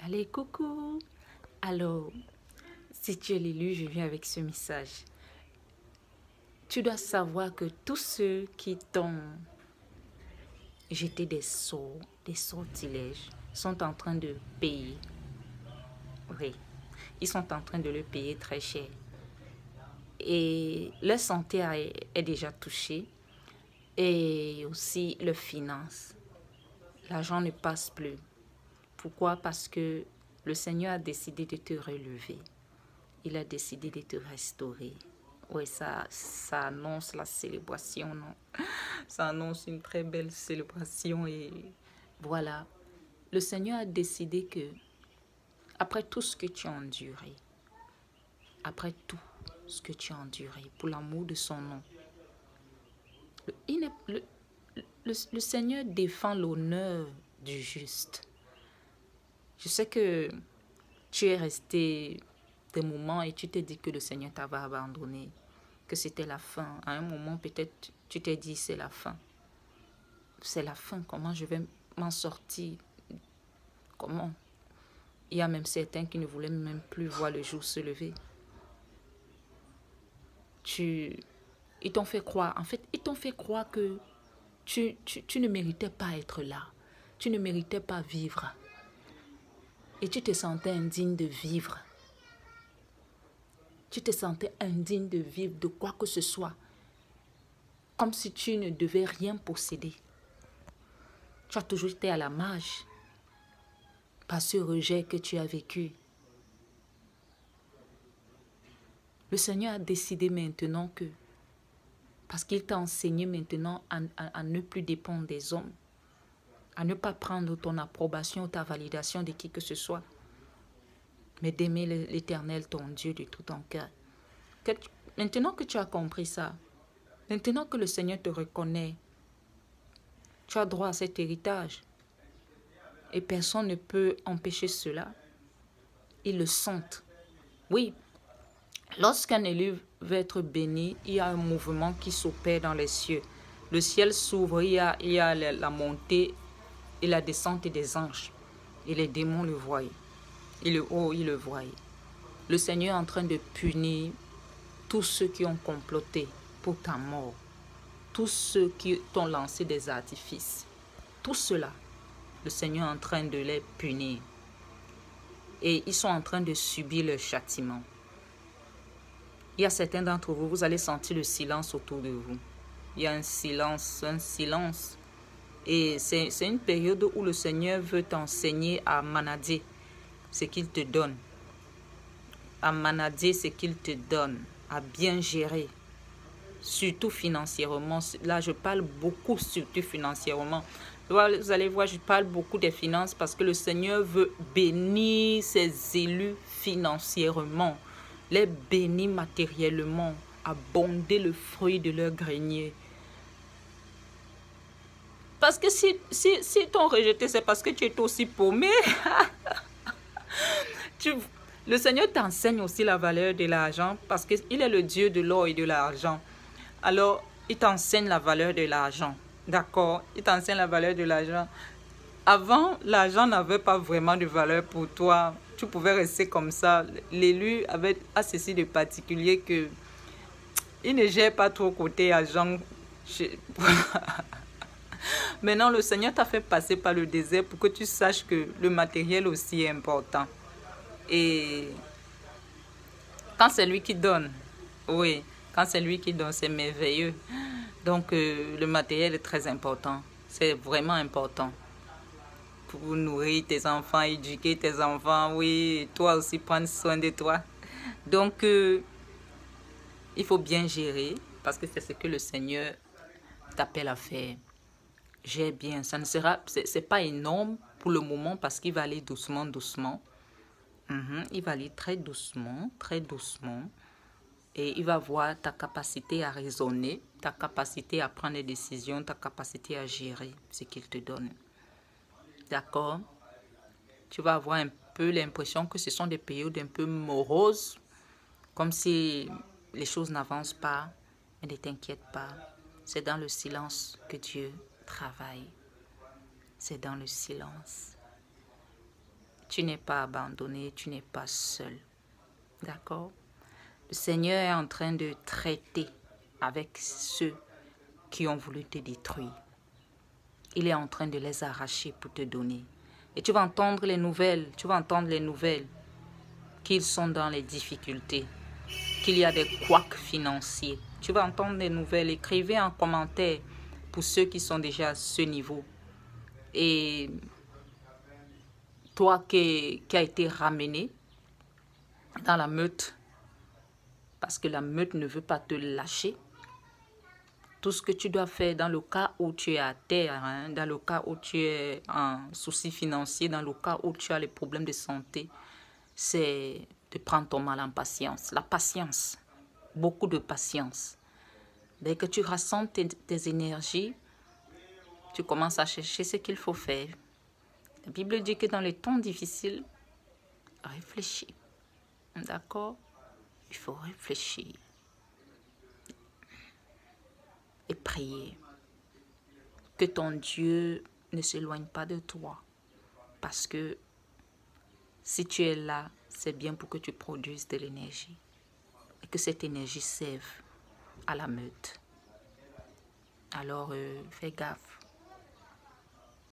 Allez, coucou. Alors, si tu es l'élu, je viens avec ce message. Tu dois savoir que tous ceux qui t'ont jeté des sorts, des sortilèges, sont en train de payer. Oui, ils sont en train de le payer très cher. Et leur santé est déjà touchée. Et aussi leurs finances. L'argent ne passe plus. Pourquoi? Parce que le Seigneur a décidé de te relever. Il a décidé de te restaurer. Oui, ça annonce la célébration, non? Ça annonce une très belle célébration et voilà. Le Seigneur a décidé que, après tout ce que tu as enduré, après tout ce que tu as enduré, pour l'amour de son nom, le Seigneur défend l'honneur du juste. Je sais que tu es resté des moments et tu t'es dit que le Seigneur t'avait abandonné, que c'était la fin. À un moment, peut-être, tu t'es dit, c'est la fin. C'est la fin. Comment je vais m'en sortir? Comment? Il y a même certains qui ne voulaient même plus voir le jour se lever. Ils t'ont fait croire, en fait, ils t'ont fait croire que tu ne méritais pas être là. Tu ne méritais pas vivre. Et tu te sentais indigne de vivre. Tu te sentais indigne de vivre de quoi que ce soit. Comme si tu ne devais rien posséder. Tu as toujours été à la marge par ce rejet que tu as vécu. Le Seigneur a décidé maintenant que, parce qu'il t'a enseigné maintenant à ne plus dépendre des hommes, à ne pas prendre ton approbation ou ta validation de qui que ce soit, mais d'aimer l'Éternel, ton Dieu, de tout ton cœur. Maintenant que tu as compris ça, maintenant que le Seigneur te reconnaît, tu as droit à cet héritage. Et personne ne peut empêcher cela. Ils le sentent. Oui, lorsqu'un élu veut être béni, il y a un mouvement qui s'opère dans les cieux. Le ciel s'ouvre, il y a la montée et la descente des anges. Et les démons le voient. Et le haut, ils le voient. Le Seigneur est en train de punir tous ceux qui ont comploté pour ta mort. Tous ceux qui t'ont lancé des artifices. Tout cela, le Seigneur est en train de les punir. Et ils sont en train de subir le châtiment. Il y a certains d'entre vous, vous allez sentir le silence autour de vous. Il y a un silence, un silence. Et c'est une période où le Seigneur veut t'enseigner à manager ce qu'il te donne. À manager ce qu'il te donne. À bien gérer. Surtout financièrement. Là, je parle beaucoup surtout financièrement. Vous allez voir, je parle beaucoup des finances parce que le Seigneur veut bénir ses élus financièrement. Les bénir matériellement. Abonder le fruit de leur grenier. Parce que si t'ont rejeté, c'est parce que tu es aussi paumé. Le Seigneur t'enseigne aussi la valeur de l'argent parce qu'il est le Dieu de l'or et de l'argent. Alors, il t'enseigne la valeur de l'argent. D'accord? Il t'enseigne la valeur de l'argent. Avant, l'argent n'avait pas vraiment de valeur pour toi. Tu pouvais rester comme ça. L'élu a ceci de particulier que il ne gère pas trop côté argent. Maintenant, le Seigneur t'a fait passer par le désert pour que tu saches que le matériel aussi est important. Et quand c'est lui qui donne, oui, quand c'est lui qui donne, c'est merveilleux. Donc, le matériel est très important. C'est vraiment important. Pour nourrir tes enfants, éduquer tes enfants, oui, et toi aussi prendre soin de toi. Donc, il faut bien gérer parce que c'est ce que le Seigneur t'appelle à faire. Gère bien. Ça ne sera, c'est pas énorme pour le moment parce qu'il va aller doucement, doucement. Il va aller très doucement, très doucement. Et il va voir ta capacité à raisonner, ta capacité à prendre des décisions, ta capacité à gérer ce qu'il te donne. D'accord? Tu vas avoir un peu l'impression que ce sont des périodes un peu moroses, comme si les choses n'avancent pas. Mais ne t'inquiète pas, c'est dans le silence que Dieu travaille. C'est dans le silence. Tu n'es pas abandonné, tu n'es pas seul. D'accord? Le Seigneur est en train de traiter avec ceux qui ont voulu te détruire. Il est en train de les arracher pour te donner. Et tu vas entendre les nouvelles, qu'ils sont dans les difficultés, qu'il y a des couacs financiers. Tu vas entendre des nouvelles. Écrivez en commentaire pour ceux qui sont déjà à ce niveau. Et toi qui as été ramené dans la meute, parce que la meute ne veut pas te lâcher, tout ce que tu dois faire dans le cas où tu es à terre, hein, dans le cas où tu es en souci financier, dans le cas où tu as les problèmes de santé, c'est de prendre ton mal en patience. La patience, beaucoup de patience. Dès que tu rassembles tes énergies, tu commences à chercher ce qu'il faut faire. La Bible dit que dans les temps difficiles, réfléchis. D'accord? Il faut réfléchir. Et prier. Que ton Dieu ne s'éloigne pas de toi. Parce que si tu es là, c'est bien pour que tu produises de l'énergie. Et que cette énergie serve à la meute. Alors, fais gaffe.